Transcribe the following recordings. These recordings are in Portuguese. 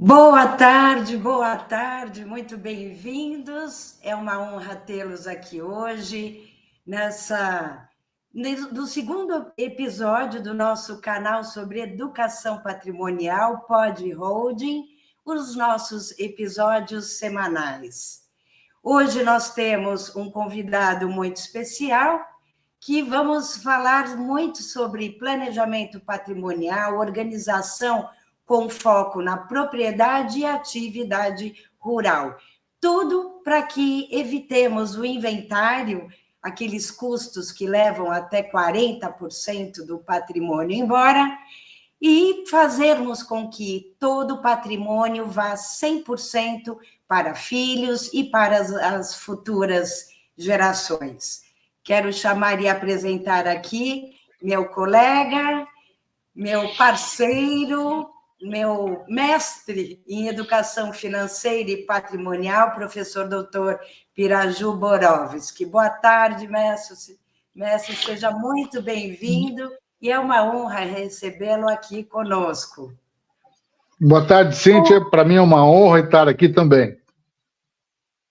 Boa tarde, muito bem-vindos. É uma honra tê-los aqui hoje, do segundo episódio do nosso canal sobre educação patrimonial, Pod Holding, os nossos episódios semanais. Hoje nós temos um convidado muito especial, que vamos falar muito sobre planejamento patrimonial, organização com foco na propriedade e atividade rural. Tudo para que evitemos o inventário, aqueles custos que levam até 40% do patrimônio embora, e fazermos com que todo o patrimônio vá 100% para filhos e para as futuras gerações. Quero chamar e apresentar aqui meu colega, meu parceiro, meu mestre em educação financeira e patrimonial, professor doutor Piraju Borowski. Boa tarde, mestre. Mestre, seja muito bem-vindo e é uma honra recebê-lo aqui conosco. Boa tarde, Cíntia. Para mim é uma honra estar aqui também.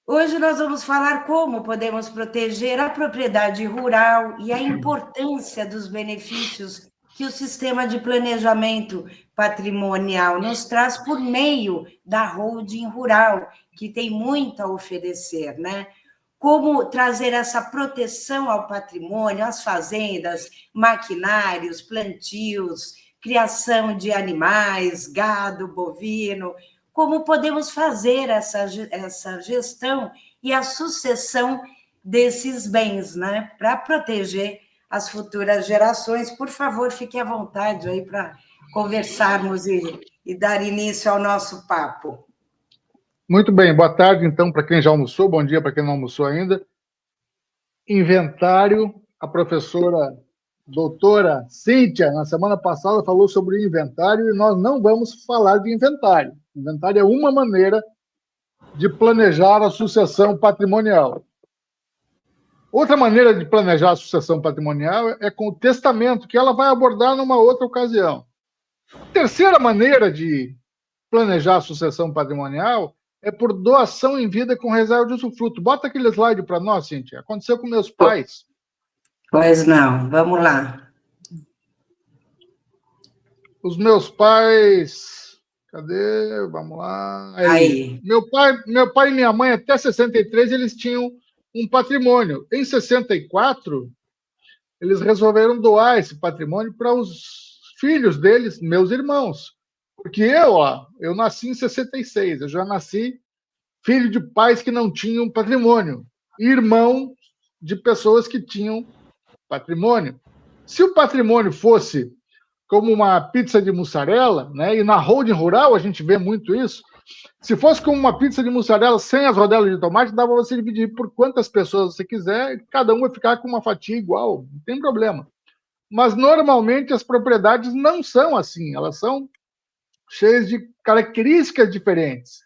Hoje nós vamos falar como podemos proteger a propriedade rural e a importância dos benefícios que o sistema de planejamento patrimonial nos traz por meio da holding rural, que tem muito a oferecer, né? Como trazer essa proteção ao patrimônio, às fazendas, maquinários, plantios, criação de animais, gado, bovino, como podemos fazer essa gestão e a sucessão desses bens, né? Para proteger as futuras gerações. Por favor, fique à vontade aí para conversarmos e dar início ao nosso papo. Muito bem, boa tarde, então, para quem já almoçou, bom dia para quem não almoçou ainda. Inventário, a professora doutora Cíntia, na semana passada, falou sobre inventário e nós não vamos falar de inventário. Inventário é uma maneira de planejar a sucessão patrimonial. Outra maneira de planejar a sucessão patrimonial é com o testamento, que ela vai abordar numa outra ocasião. Terceira maneira de planejar a sucessão patrimonial é por doação em vida com reserva de usufruto. Bota aquele slide para nós, Cíntia. Aconteceu com meus pais. Pois não, vamos lá. Os meus pais... Cadê? Vamos lá. Aí. Meu pai e minha mãe, até 63, eles tinham um patrimônio. Em 64, eles resolveram doar esse patrimônio para os filhos deles, meus irmãos. Porque eu nasci em 66, eu já nasci filho de pais que não tinham patrimônio, irmão de pessoas que tinham patrimônio. Se o patrimônio fosse como uma pizza de mussarela, né, e na holding rural a gente vê muito isso, se fosse como uma pizza de mussarela sem as rodelas de tomate, dava para você dividir por quantas pessoas você quiser, e cada um vai ficar com uma fatia igual, não tem problema. Mas normalmente as propriedades não são assim, elas são cheias de características diferentes.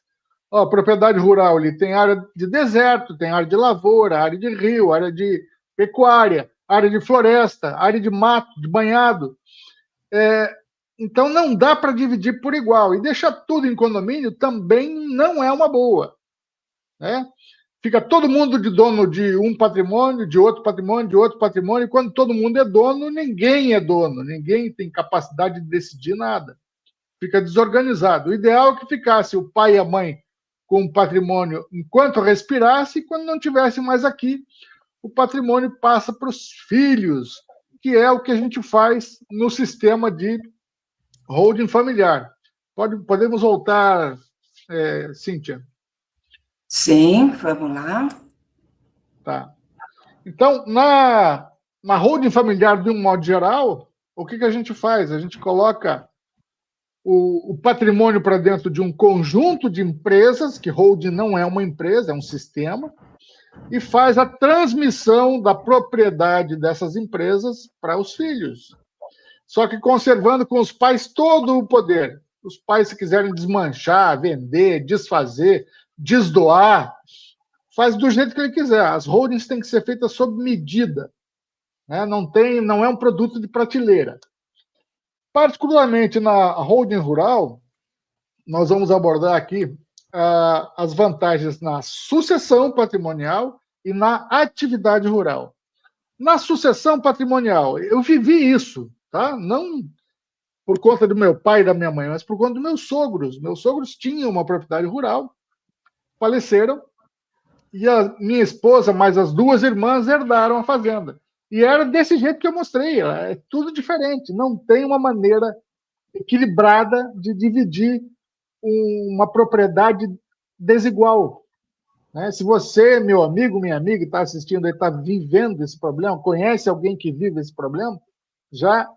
A propriedade rural ali tem área de deserto, tem área de lavoura, área de rio, área de pecuária, área de floresta, área de mato, de banhado. Então não dá para dividir por igual. E deixar tudo em condomínio também não é uma boa, né? Fica todo mundo de dono de um patrimônio, de outro patrimônio, de outro patrimônio, e quando todo mundo é dono, ninguém é dono, ninguém tem capacidade de decidir nada. Fica desorganizado. O ideal é que ficasse o pai e a mãe com o patrimônio enquanto respirasse, e quando não estivesse mais aqui, o patrimônio passa para os filhos, que é o que a gente faz no sistema de holding familiar. Podemos voltar, Cíntia? Sim, vamos lá. Tá. Então, na holding familiar, de um modo geral, o que a gente faz? A gente coloca o patrimônio para dentro de um conjunto de empresas, que holding não é uma empresa, é um sistema, e faz a transmissão da propriedade dessas empresas para os filhos. Só que conservando com os pais todo o poder. Os pais, se quiserem desmanchar, vender, desfazer, desdoar, faz do jeito que ele quiser. As holdings têm que ser feitas sob medida, né? Não é um produto de prateleira. Particularmente na holding rural, nós vamos abordar aqui as vantagens na sucessão patrimonial e na atividade rural. Na sucessão patrimonial, eu vivi isso, tá? Não por conta do meu pai e da minha mãe, mas por conta dos meus sogros. Meus sogros tinham uma propriedade rural, faleceram, e a minha esposa, mais as duas irmãs, herdaram a fazenda. E era desse jeito que eu mostrei, é tudo diferente, não tem uma maneira equilibrada de dividir uma propriedade desigual. Né? Se você, meu amigo, minha amiga, está assistindo e está vivendo esse problema, conhece alguém que vive esse problema, já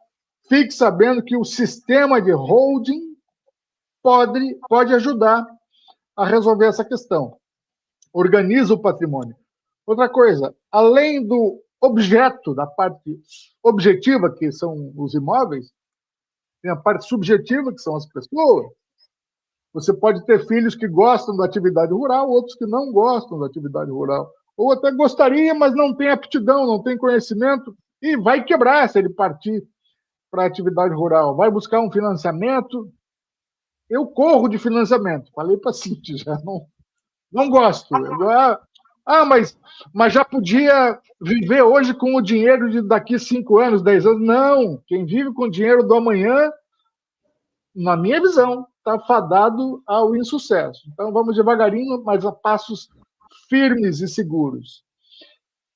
fique sabendo que o sistema de holding pode ajudar a resolver essa questão. Organiza o patrimônio. Outra coisa, além do objeto, da parte objetiva, que são os imóveis, tem a parte subjetiva, que são as pessoas. Você pode ter filhos que gostam da atividade rural, outros que não gostam da atividade rural. Ou até gostaria, mas não tem aptidão, não tem conhecimento, e vai quebrar se ele partir para a atividade rural. Vai buscar um financiamento. Eu corro de financiamento. Falei para a Cintia, já não gosto. Mas já podia viver hoje com o dinheiro de daqui 5 anos, 10 anos. Não, quem vive com o dinheiro do amanhã, na minha visão, está fadado ao insucesso. Então, vamos devagarinho, mas a passos firmes e seguros.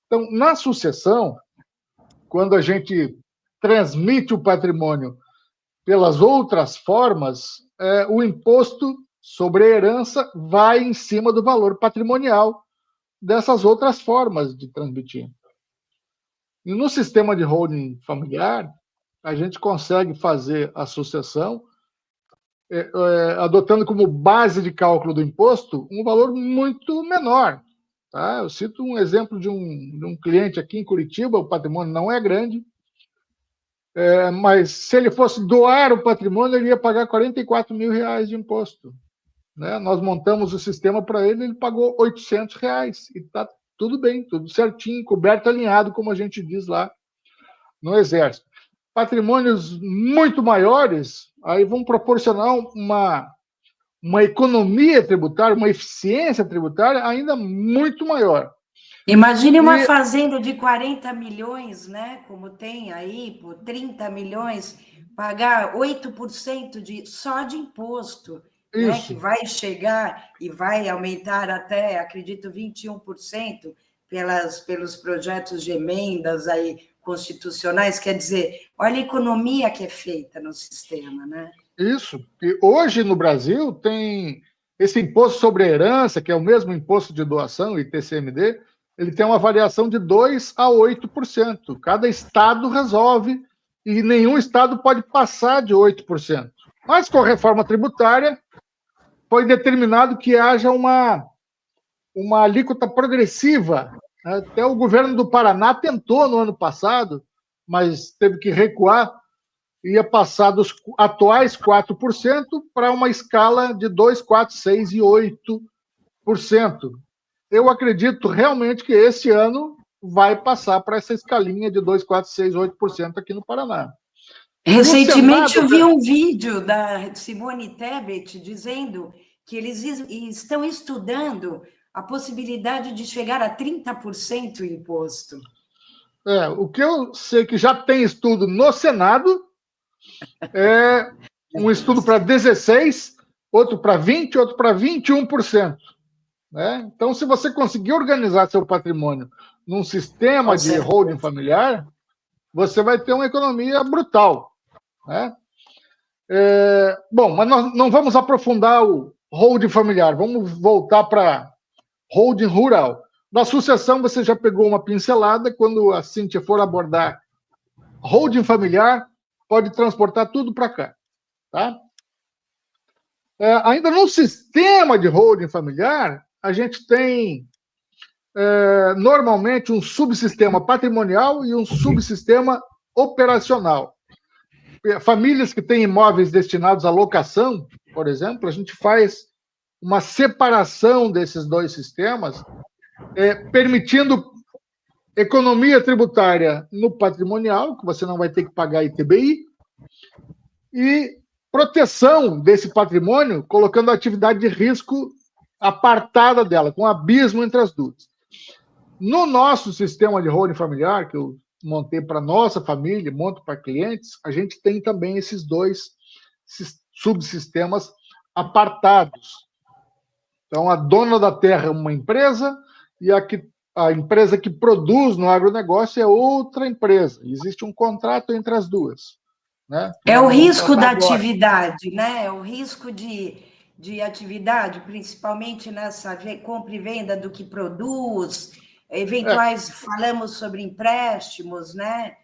Então, na sucessão, quando a gente transmite o patrimônio pelas outras formas, o imposto sobre a herança vai em cima do valor patrimonial dessas outras formas de transmitir. E no sistema de holding familiar, a gente consegue fazer a sucessão adotando como base de cálculo do imposto um valor muito menor. Tá? Eu cito um exemplo de um cliente aqui em Curitiba, o patrimônio não é grande, mas se ele fosse doar o patrimônio, ele ia pagar R$44 mil de imposto. Né? Nós montamos o sistema para ele, ele pagou R$800 e está tudo bem, tudo certinho, coberto, alinhado, como a gente diz lá no Exército. Patrimônios muito maiores, aí vão proporcionar uma economia tributária, uma eficiência tributária ainda muito maior. Imagine uma fazenda de 40 milhões, né? Como tem aí, por 30 milhões, pagar 8% só de imposto, né? Que vai chegar e vai aumentar até, acredito, 21% pelos projetos de emendas aí constitucionais. Quer dizer, olha a economia que é feita no sistema, né? Isso. E hoje no Brasil tem esse imposto sobre a herança, que é o mesmo imposto de doação, ITCMD, ele tem uma variação de 2% a 8%. Cada estado resolve e nenhum estado pode passar de 8%. Mas com a reforma tributária foi determinado que haja uma alíquota progressiva. Até o governo do Paraná tentou no ano passado, mas teve que recuar, ia passar dos atuais 4% para uma escala de 2%, 4%, 6% e 8%. Eu acredito realmente que esse ano vai passar para essa escalinha de 2%, 4%, 6%, 8% aqui no Paraná. Recentemente eu vi um vídeo da Simone Tebet dizendo que eles estão estudando a possibilidade de chegar a 30% o imposto. O que eu sei que já tem estudo no Senado é um estudo para 16%, outro para 20%, outro para 21%. Né? Então, se você conseguir organizar seu patrimônio num sistema de holding familiar, você vai ter uma economia brutal. Né? Bom, mas nós não vamos aprofundar o holding familiar, vamos voltar para holding rural. Na sucessão, você já pegou uma pincelada, quando a Cíntia for abordar holding familiar, pode transportar tudo para cá. Tá? Ainda no sistema de holding familiar, a gente tem normalmente um subsistema patrimonial e um subsistema operacional. Famílias que têm imóveis destinados à locação, por exemplo, a gente faz uma separação desses dois sistemas, permitindo economia tributária no patrimonial, que você não vai ter que pagar ITBI, e proteção desse patrimônio, colocando a atividade de risco apartada dela, com um abismo entre as duas. No nosso sistema de holding familiar, que eu montei para nossa família, monto para clientes, a gente tem também esses dois subsistemas apartados. Então, a dona da terra é uma empresa e a empresa que produz no agronegócio é outra empresa. Existe um contrato entre as duas. Né? É o risco da atividade, né? É o risco de atividade, principalmente nessa compra e venda do que produz, eventuais, falamos sobre empréstimos, né?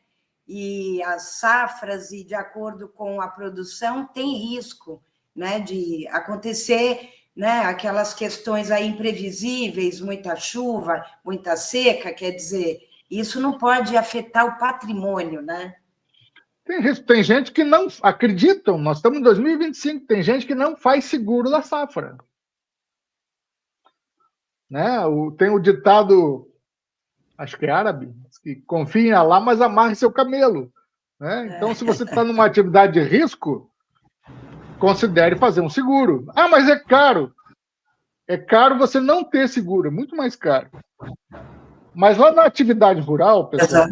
E as safras, e de acordo com a produção, tem risco, né, de acontecer, né, aquelas questões aí imprevisíveis, muita chuva, muita seca, quer dizer, isso não pode afetar o patrimônio, né? Tem gente que não acreditam, nós estamos em 2025, tem gente que não faz seguro da safra. Né? Tem o ditado, acho que é árabe, que confia em Alá, mas amarre seu camelo. Né? Então, se você está numa atividade de risco, considere fazer um seguro. Ah, mas é caro. É caro você não ter seguro, é muito mais caro. Mas lá na atividade rural, pessoal,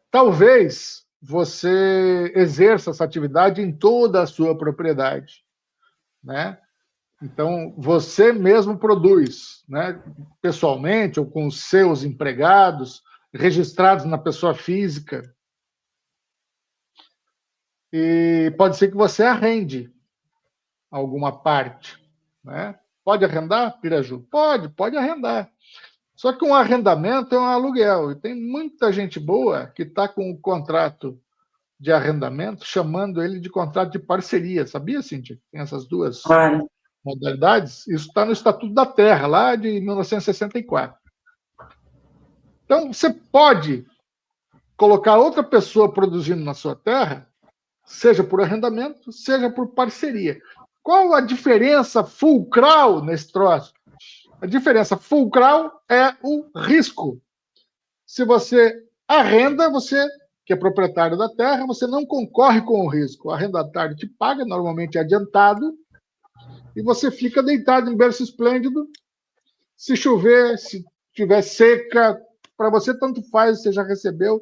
talvez você exerça essa atividade em toda a sua propriedade, né? Então, você mesmo produz, né? Pessoalmente ou com os seus empregados, registrados na pessoa física. E pode ser que você arrende alguma parte, né? Pode arrendar, Piraju? Pode arrendar. Só que um arrendamento é um aluguel. E tem muita gente boa que está com o contrato de arrendamento, chamando ele de contrato de parceria. Sabia, Cíntia? Tem essas duas modalidades. Isso está no Estatuto da Terra, lá de 1964. Então, você pode colocar outra pessoa produzindo na sua terra, seja por arrendamento, seja por parceria. Qual a diferença fulcral nesse troço? A diferença fulcral é o risco. Se você arrenda, você, que é proprietário da terra, você não concorre com o risco. O arrendatário te paga, normalmente adiantado, e você fica deitado em berço esplêndido. Se chover, se tiver seca, para você tanto faz, você já recebeu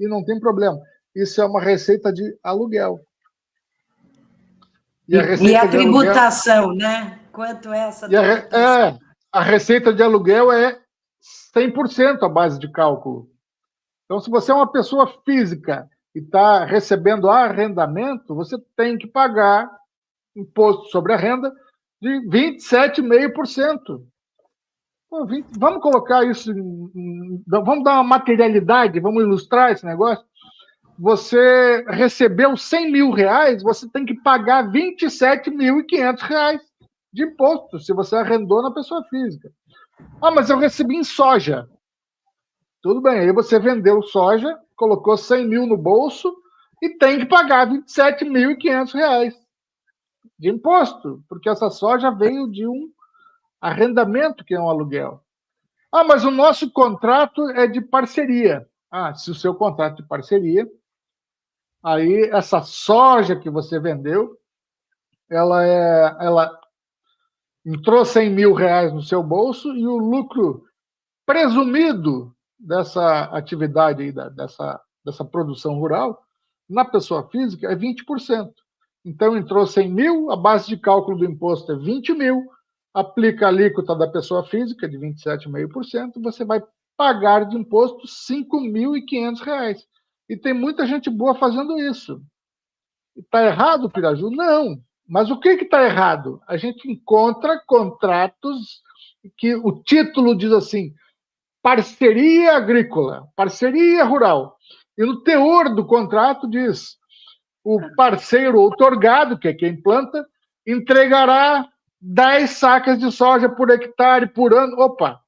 e não tem problema. Isso é uma receita de aluguel. E a tributação, né? Quanto é essa tributação? A receita de aluguel é 100% a base de cálculo. Então, se você é uma pessoa física e está recebendo arrendamento, você tem que pagar imposto sobre a renda de 27,5%. Vamos colocar isso, vamos dar uma materialidade, vamos ilustrar esse negócio. Você recebeu 100 mil reais, você tem que pagar 27.500 reais de imposto, se você arrendou na pessoa física. Ah, mas eu recebi em soja. Tudo bem, aí você vendeu soja, colocou 100 mil no bolso e tem que pagar 27.500 reais de imposto, porque essa soja veio de um arrendamento, que é um aluguel. Ah, mas o nosso contrato é de parceria. Ah, se o seu contrato de parceria, aí essa soja que você vendeu, ela entrou 100 mil reais no seu bolso e o lucro presumido dessa atividade aí, dessa produção rural, na pessoa física, é 20%. Então, entrou 100 mil, a base de cálculo do imposto é 20 mil, aplica a alíquota da pessoa física de 27,5%, você vai pagar de imposto R$ 5.500. E tem muita gente boa fazendo isso. Está errado, Piraju? Não. Mas o que está errado? A gente encontra contratos que o título diz assim, parceria agrícola, parceria rural. E no teor do contrato diz, o parceiro outorgado, que é quem planta, entregará 10 sacas de soja por hectare por ano. Opa!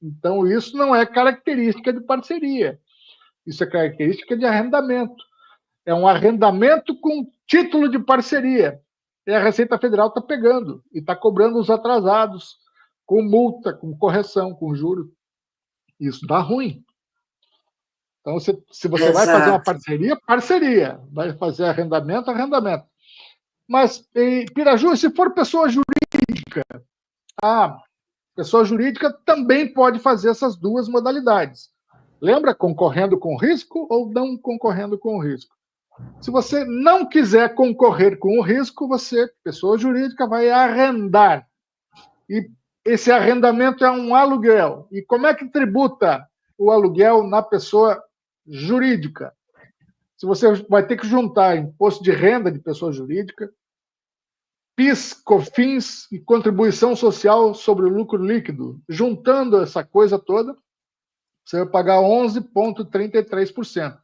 Então, isso não é característica de parceria. Isso é característica de arrendamento. É um arrendamento com título de parceria. E a Receita Federal está pegando e está cobrando os atrasados, com multa, com correção, com juros. Isso dá ruim. Então, se você vai fazer uma parceria, parceria. Vai fazer arrendamento, arrendamento. Mas, Piraju, se for pessoa jurídica, a pessoa jurídica também pode fazer essas duas modalidades. Lembra? Concorrendo com risco ou não concorrendo com risco. Se você não quiser concorrer com o risco, você, pessoa jurídica, vai arrendar. E esse arrendamento é um aluguel. E como é que tributa o aluguel na pessoa jurídica? Se você vai ter que juntar imposto de renda de pessoa jurídica, PIS, COFINS e contribuição social sobre o lucro líquido. Juntando essa coisa toda, você vai pagar 11,33%.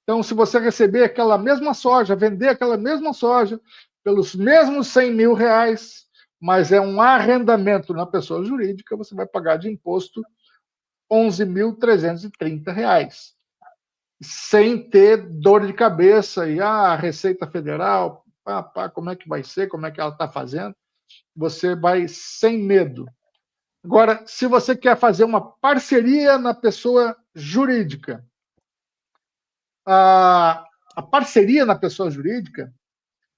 Então, se você receber aquela mesma soja, vender aquela mesma soja pelos mesmos 100 mil reais, mas é um arrendamento na pessoa jurídica, você vai pagar de imposto R$ 11.330, sem ter dor de cabeça e a Receita Federal, como é que vai ser, como é que ela está fazendo, você vai sem medo. Agora, se você quer fazer uma parceria na pessoa jurídica, a parceria na pessoa jurídica,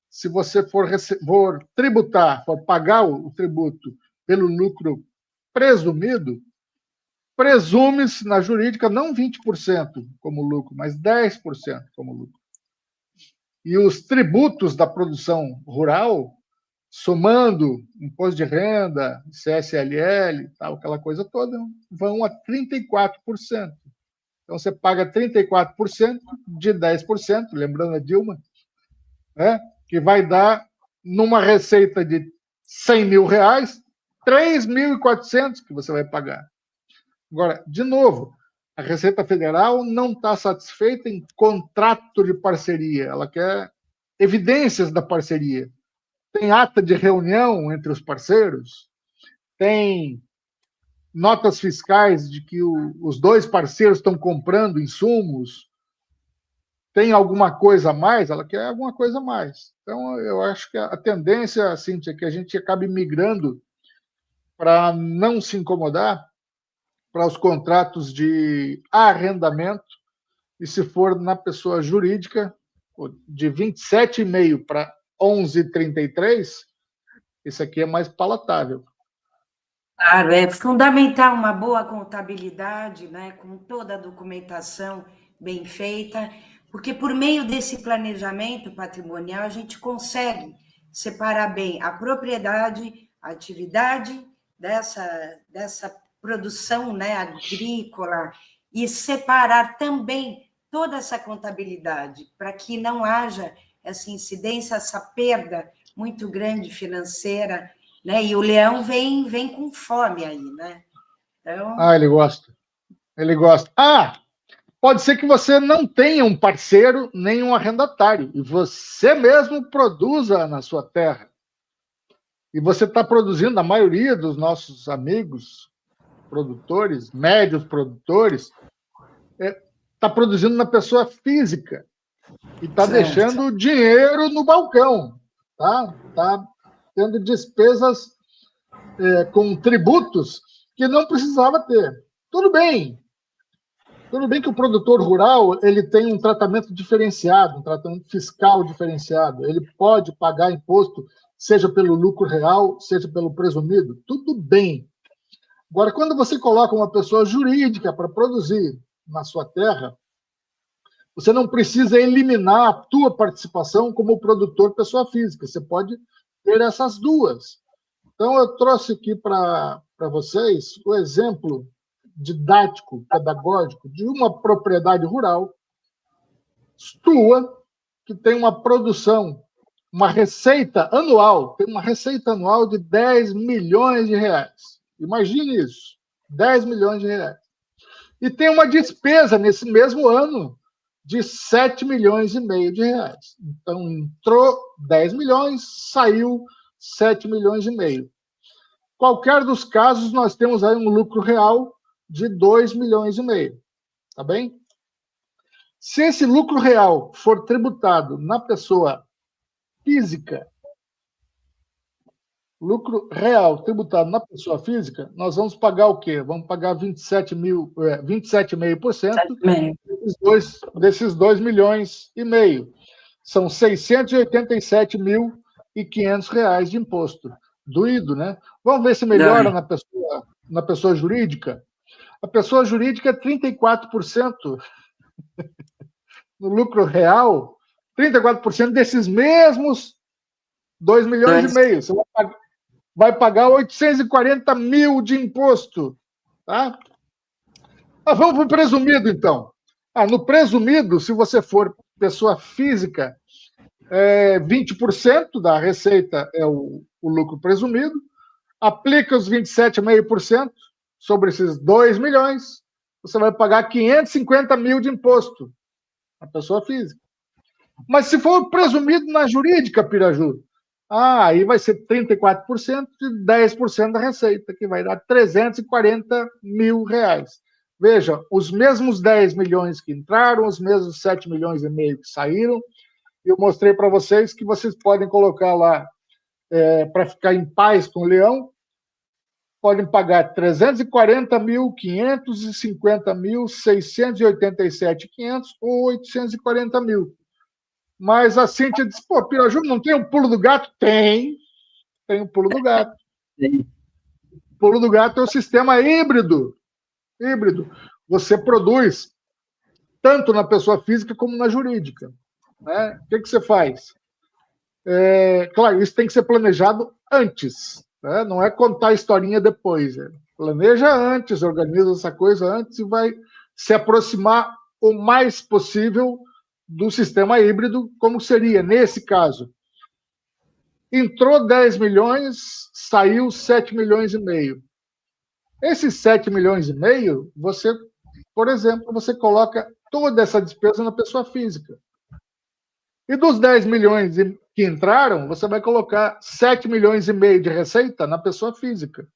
se você for tributar, for pagar o tributo pelo lucro presumido, presume-se na jurídica não 20% como lucro, mas 10% como lucro. E os tributos da produção rural, somando imposto de renda, CSLL, tal, aquela coisa toda, vão a 34%. Então, você paga 34% de 10%, lembrando a Dilma, né, que vai dar, numa receita de 100 mil reais, 3.400 que você vai pagar. Agora, de novo, a Receita Federal não está satisfeita em contrato de parceria, ela quer evidências da parceria. Tem ata de reunião entre os parceiros, tem notas fiscais de que os dois parceiros estão comprando insumos, tem alguma coisa a mais, ela quer alguma coisa a mais. Então, eu acho que a tendência, Cíntia, é que a gente acabe migrando para não se incomodar para os contratos de arrendamento, e se for na pessoa jurídica, de 27,5 para 11,33, isso aqui é mais palatável. Claro, é fundamental uma boa contabilidade, né, com toda a documentação bem feita, porque por meio desse planejamento patrimonial a gente consegue separar bem a propriedade, a atividade dessa produção, né, agrícola, e separar também toda essa contabilidade, para que não haja essa incidência, essa perda muito grande financeira, né? E o leão vem com fome aí, né? Então... ele gosta. Ele gosta. Pode ser que você não tenha um parceiro nem um arrendatário, e você mesmo produza na sua terra. E você está produzindo, a maioria dos nossos amigos produtores, médios produtores, está produzindo na pessoa física e está deixando dinheiro no balcão, tá? Está tendo despesas com tributos que não precisava ter. Tudo bem que o produtor rural ele tem um tratamento diferenciado, um tratamento fiscal diferenciado. Ele pode pagar imposto, seja pelo lucro real, seja pelo presumido. Tudo bem. Agora, quando você coloca uma pessoa jurídica para produzir na sua terra, você não precisa eliminar a tua participação como produtor pessoa física. Você pode ter essas duas. Então, eu trouxe aqui para vocês o exemplo didático, pedagógico, de uma propriedade rural sua, que tem uma produção, uma receita anual, tem uma receita anual de 10 milhões de reais. Imagine isso, 10 milhões de reais. E tem uma despesa nesse mesmo ano de 7 milhões e meio de reais. Então, entrou 10 milhões, saiu 7 milhões e meio. Qualquer dos casos, nós temos aí um lucro real de 2 milhões e meio. Tá bem? Se esse lucro real for tributado na pessoa física, lucro real tributado na pessoa física, nós vamos pagar o quê? Vamos pagar 27,5%, desses 2 milhões e meio. São R$ 687.500 de imposto. Doído, né? Vamos ver se melhora na pessoa jurídica. A pessoa jurídica é 34% no lucro real, 34% desses mesmos 2 milhões e meio. Você vai pagar 840 mil de imposto. Tá? Mas vamos para o presumido, então. No presumido, se você for pessoa física, 20% da receita é o lucro presumido, aplica os 27,5% sobre esses 2 milhões, você vai pagar 550 mil de imposto, a pessoa física. Mas se for presumido na jurídica, Piraju, aí vai ser 34% de 10% da receita, que vai dar 340 mil reais. Veja, os mesmos 10 milhões que entraram, os mesmos 7 milhões e meio que saíram. Eu mostrei para vocês que vocês podem colocar lá, para ficar em paz com o leão, podem pagar 340 mil, 550 mil, 687.500 ou 840 mil. Mas a Cíntia disse, Piraju, não tem o pulo do gato? Tem o pulo do gato. O pulo do gato é o sistema híbrido. Você produz tanto na pessoa física como na jurídica. Né? O que você faz? Claro, isso tem que ser planejado antes. Né? Não é contar a historinha depois. Planeja antes, organiza essa coisa antes e vai se aproximar o mais possível do sistema híbrido, como seria nesse caso. Entrou 10 milhões, saiu 7 milhões e meio. Esses 7 milhões e meio, você, por exemplo, você coloca toda essa despesa na pessoa física. E dos 10 milhões que entraram, você vai colocar 7 milhões e meio de receita na pessoa física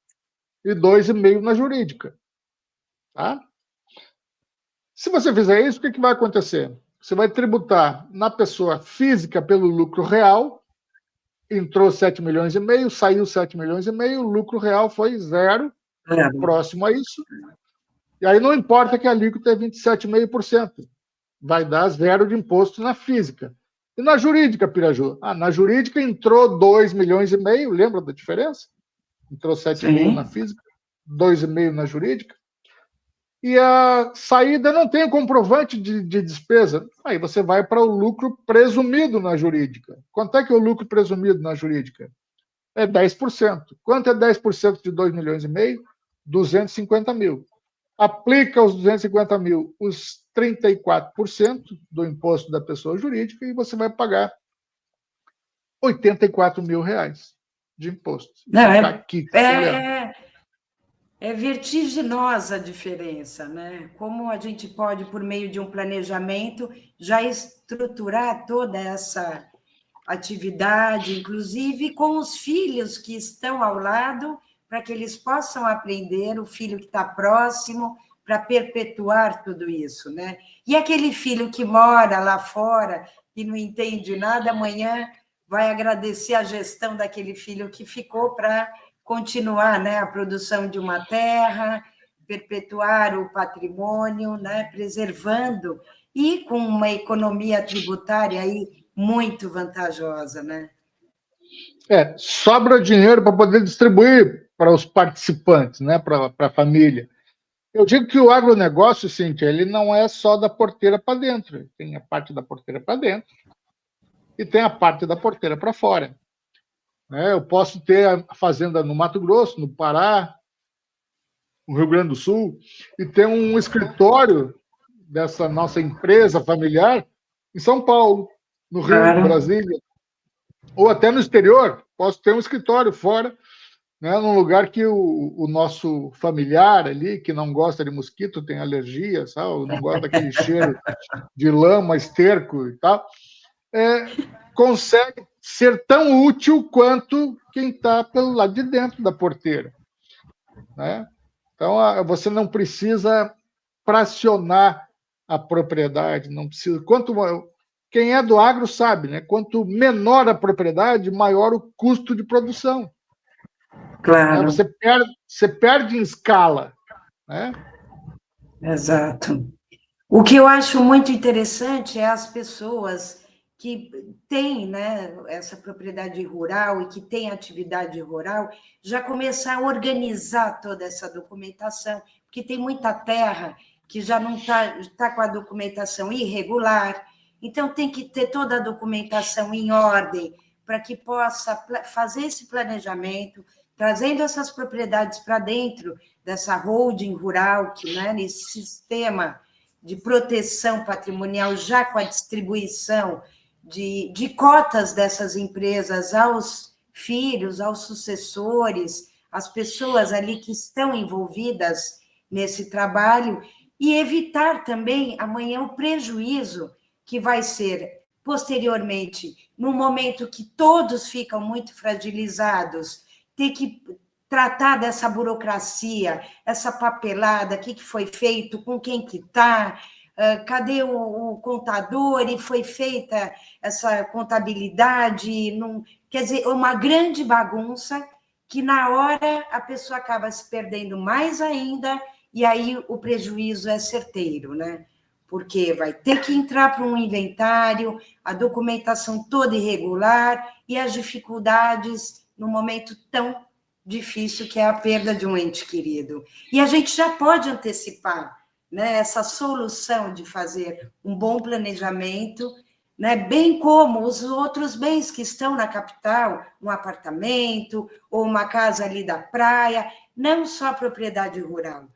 e 2,5 na jurídica. Tá? Se você fizer isso, o que vai acontecer? Você vai tributar na pessoa física pelo lucro real, entrou 7 milhões e meio, saiu 7 milhões e meio, o lucro real foi zero, próximo a isso. E aí não importa que a alíquota é 27,5%. Vai dar zero de imposto na física. E na jurídica, Piraju? Na jurídica entrou 2 milhões e meio, lembra da diferença? Entrou 7,5 na física, 2,5 na jurídica. E a saída não tem o comprovante de despesa. Aí você vai para o lucro presumido na jurídica. Quanto é que é o lucro presumido na jurídica? É 10%. Quanto é 10% de 2 milhões e meio? 250 mil. Aplica os 250 mil, os 34% do imposto da pessoa jurídica e você vai pagar 84 mil reais de imposto. Não, é vertiginosa a diferença, né? Como a gente pode, por meio de um planejamento, já estruturar toda essa atividade, inclusive com os filhos que estão ao lado, para que eles possam aprender, o filho que está próximo, para perpetuar tudo isso, né? E aquele filho que mora lá fora, que não entende nada, amanhã vai agradecer a gestão daquele filho que ficou para continuar, né, a produção de uma terra, perpetuar o patrimônio, né, preservando, e com uma economia tributária aí muito vantajosa, né? Sobra dinheiro para poder distribuir para os participantes, né, para a família. Eu digo que o agronegócio, Cíntia, ele não é só da porteira para dentro. Tem a parte da porteira para dentro e tem a parte da porteira para fora. Eu posso ter a fazenda no Mato Grosso, no Pará, no Rio Grande do Sul, e ter um escritório dessa nossa empresa familiar em São Paulo, no Rio, em Brasília, ou até no exterior. Posso ter um escritório fora, né, num lugar que o nosso familiar ali, que não gosta de mosquito, tem alergia, sabe? Não gosta daquele cheiro de lama, esterco e tal, consegue ser tão útil quanto quem está pelo lado de dentro da porteira. Né? Então, você não precisa fracionar a propriedade, não precisa. Quem é do agro sabe, né? Quanto menor a propriedade, maior o custo de produção. Claro. Você perde em escala. Né? Exato. O que eu acho muito interessante é as pessoas que têm, né, essa propriedade rural e que têm atividade rural já começar a organizar toda essa documentação, porque tem muita terra que já não está com a documentação irregular, então tem que ter toda a documentação em ordem para que possa fazer esse planejamento, trazendo essas propriedades para dentro dessa holding rural, que, né, nesse sistema de proteção patrimonial, já com a distribuição de cotas dessas empresas aos filhos, aos sucessores, às pessoas ali que estão envolvidas nesse trabalho, e evitar também amanhã o prejuízo que vai ser posteriormente, no momento que todos ficam muito fragilizados, ter que tratar dessa burocracia, essa papelada, o que foi feito, com quem que está, cadê o contador, e foi feita essa contabilidade, quer dizer, uma grande bagunça que na hora a pessoa acaba se perdendo mais ainda, e aí o prejuízo é certeiro, né? Porque vai ter que entrar para um inventário, a documentação toda irregular e as dificuldades no momento tão difícil que é a perda de um ente querido. E a gente já pode antecipar, né, essa solução de fazer um bom planejamento, né, bem como os outros bens que estão na capital, um apartamento ou uma casa ali da praia, não só a propriedade rural.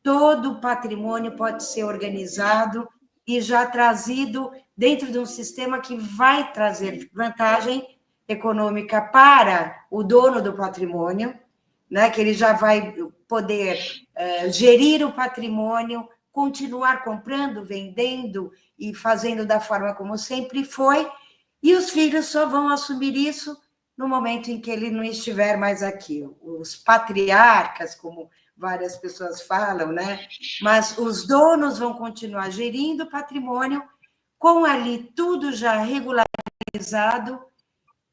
Todo o patrimônio pode ser organizado e já trazido dentro de um sistema que vai trazer vantagem econômica para o dono do patrimônio, né, que ele já vai poder gerir o patrimônio, continuar comprando, vendendo e fazendo da forma como sempre foi, e os filhos só vão assumir isso no momento em que ele não estiver mais aqui. Os patriarcas, como várias pessoas falam, né? Mas os donos vão continuar gerindo o patrimônio com ali tudo já regularizado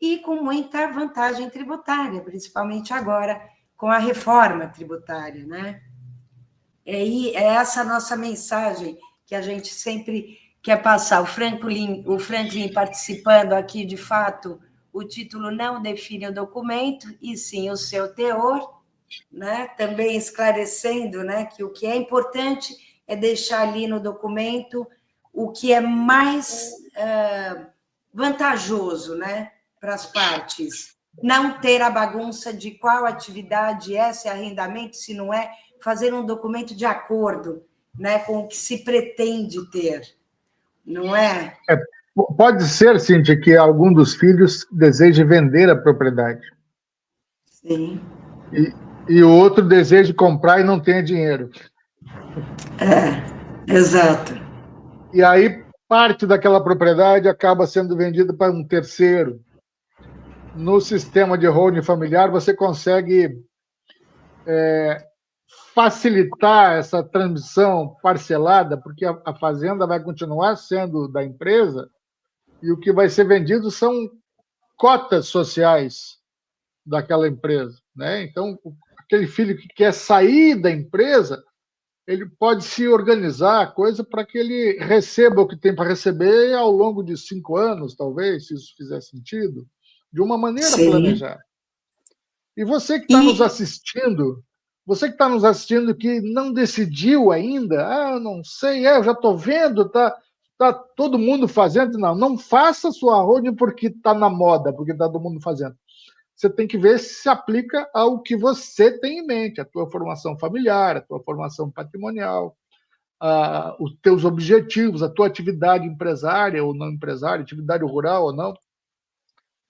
e com muita vantagem tributária, principalmente agora com a reforma tributária, né? E é essa a nossa mensagem que a gente sempre quer passar. O Franklin participando aqui, de fato, o título não define o documento, e sim o seu teor, né? Também esclarecendo, né, que o que é importante é deixar ali no documento o que é mais vantajoso, né, para as partes. Não ter a bagunça de qual atividade é, se é arrendamento, se não é, fazer um documento de acordo, né, com o que se pretende ter, não é? Pode ser, Cíntia, que algum dos filhos deseje vender a propriedade. Sim. E o outro deseja comprar e não tenha dinheiro. Exato. E aí parte daquela propriedade acaba sendo vendida para um terceiro. No sistema de holding familiar, você consegue facilitar essa transmissão parcelada, porque a fazenda vai continuar sendo da empresa e o que vai ser vendido são cotas sociais daquela empresa, né? Então, aquele filho que quer sair da empresa, ele pode se organizar a coisa para que ele receba o que tem para receber ao longo de 5 anos, talvez, se isso fizer sentido, de uma maneira planejada. E você que está nos assistindo, que não decidiu ainda, eu não sei, eu já estou vendo, tá todo mundo fazendo, não faça sua holding porque está na moda, porque está todo mundo fazendo. Você tem que ver se aplica ao que você tem em mente, a tua formação familiar, a tua formação patrimonial, os teus objetivos, a tua atividade empresária ou não empresária, atividade rural ou não.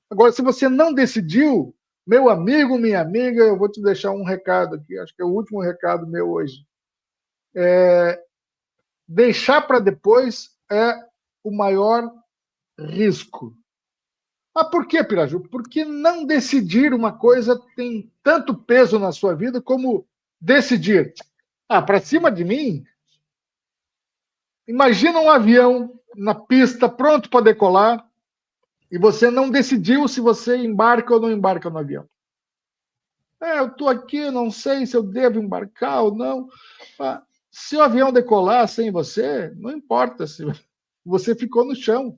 Agora, se você não decidiu, meu amigo, minha amiga, eu vou te deixar um recado aqui, acho que é o último recado meu hoje. Deixar para depois é o maior risco. Por quê, Piraju? Porque não decidir uma coisa tem tanto peso na sua vida como decidir. Para cima de mim? Imagina um avião na pista, pronto para decolar, e você não decidiu se você embarca ou não embarca no avião. Eu estou aqui, não sei se eu devo embarcar ou não. se o avião decolar sem você, não importa se você ficou no chão.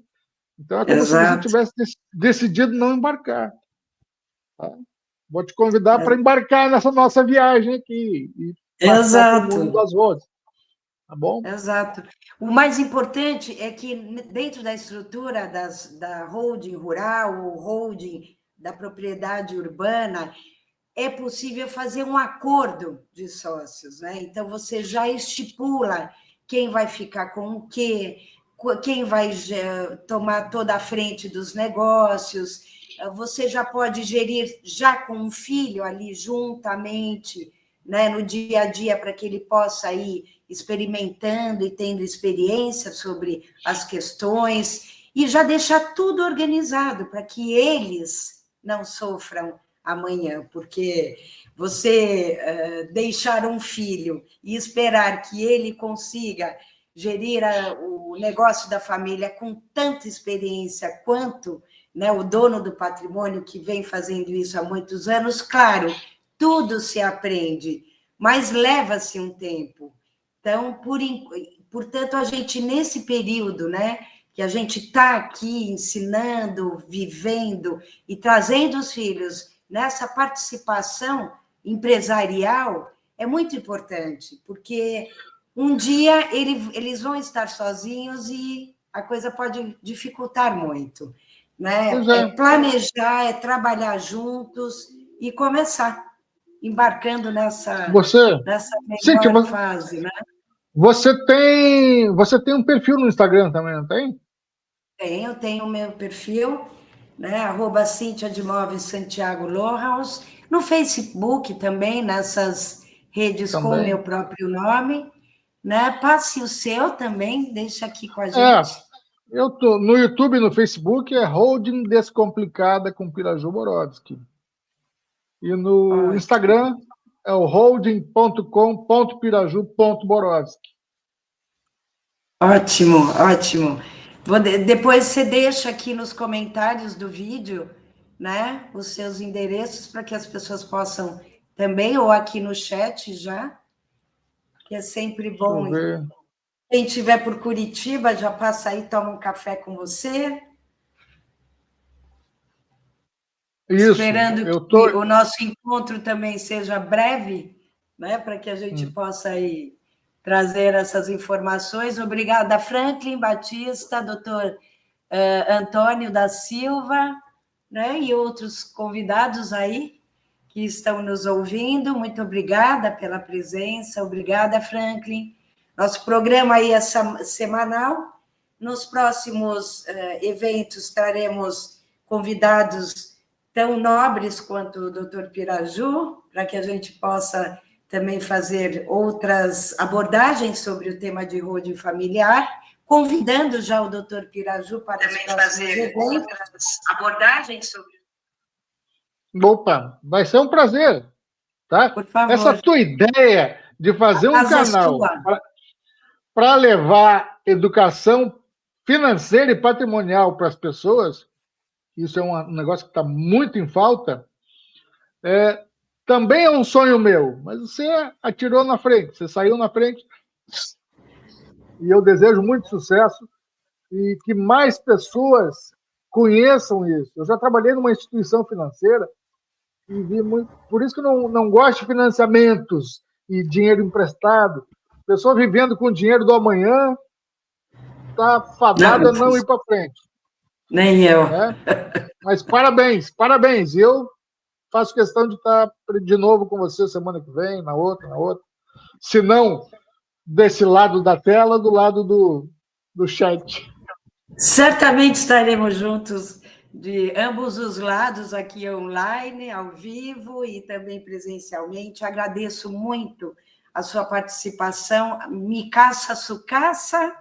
Então, é como se você tivesse decidido não embarcar. Tá? Vou te convidar para embarcar nessa nossa viagem aqui e passar para o mundo das rodas. Tá bom? Exato. O mais importante é que, dentro da estrutura da holding rural, ou holding da propriedade urbana, é possível fazer um acordo de sócios, né? Então, você já estipula quem vai ficar com o quê, quem vai tomar toda a frente dos negócios, você já pode gerir já com um filho ali juntamente, né, no dia a dia, para que ele possa ir experimentando e tendo experiência sobre as questões, e já deixar tudo organizado para que eles não sofram amanhã, porque você deixar um filho e esperar que ele consiga gerir o negócio da família com tanta experiência quanto, né, o dono do patrimônio que vem fazendo isso há muitos anos, claro, tudo se aprende, mas leva-se um tempo. Então, portanto, a gente, nesse período, né, que a gente está aqui ensinando, vivendo e trazendo os filhos nessa participação empresarial, é muito importante, porque um dia eles vão estar sozinhos e a coisa pode dificultar muito. Né? É planejar, é trabalhar juntos e começar, embarcando nessa melhor fase. Né? Você tem um perfil no Instagram também, não tem? Tenho o meu perfil, né? @Cíntia de Móveis Santiago Lohaus, no Facebook também, nessas redes com o meu próprio nome, né? Passe o seu também, deixa aqui com a gente. Eu tô no YouTube e no Facebook, é Holding Descomplicada com Piraju Borowski. E no Instagram é o holding.com.piraju.borowski. Ótimo, ótimo. Depois você deixa aqui nos comentários do vídeo, né, os seus endereços para que as pessoas possam também, ou aqui no chat já, que é sempre bom. Quem estiver por Curitiba já passa aí, toma um café com você. Isso, esperando que o nosso encontro também seja breve, né, para que a gente possa aí trazer essas informações. Obrigada, Franklin Batista, doutor Antônio da Silva, né, e outros convidados aí que estão nos ouvindo. Muito obrigada pela presença, obrigada, Franklin. Nosso programa aí é semanal. Nos próximos eventos traremos convidados tão nobres quanto o doutor Piraju, para que a gente possa também fazer outras abordagens sobre o tema de holding familiar, convidando já o doutor Piraju para também os próximos eventos. Outras abordagens sobre... Opa, vai ser um prazer, tá? Por favor. Essa tua ideia de fazer um canal para levar educação financeira e patrimonial para as pessoas, isso é um negócio que está muito em falta, também é um sonho meu, mas você atirou na frente, você saiu na frente, e eu desejo muito sucesso e que mais pessoas conheçam isso. Eu já trabalhei numa instituição financeira e vi muito, por isso que eu não gosto de financiamentos e dinheiro emprestado. Pessoa vivendo com o dinheiro do amanhã está fadada a não ir para frente. Nem eu. Né? Mas parabéns, parabéns. Eu faço questão de estar de novo com você semana que vem, na outra. Se não, desse lado da tela, do lado do chat. Certamente estaremos juntos de ambos os lados, aqui online, ao vivo e também presencialmente. Agradeço muito a sua participação. Me caça, sucaça.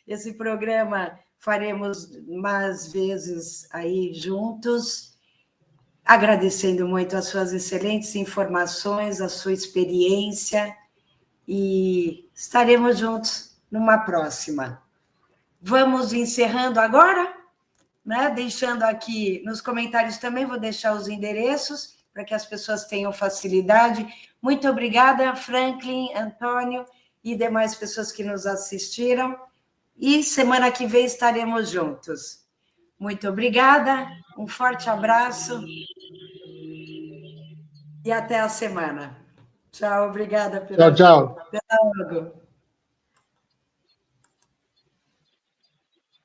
Esse programa faremos mais vezes aí juntos. Agradecendo muito as suas excelentes informações, a sua experiência, e estaremos juntos numa próxima. Vamos encerrando agora, né? Deixando aqui nos comentários também, vou deixar os endereços para que as pessoas tenham facilidade. Muito obrigada, Franklin, Antônio, e demais pessoas que nos assistiram. E semana que vem estaremos juntos. Muito obrigada, um forte abraço e até a semana. Tchau, obrigada pela Tchau, tchau. ajuda. Até logo.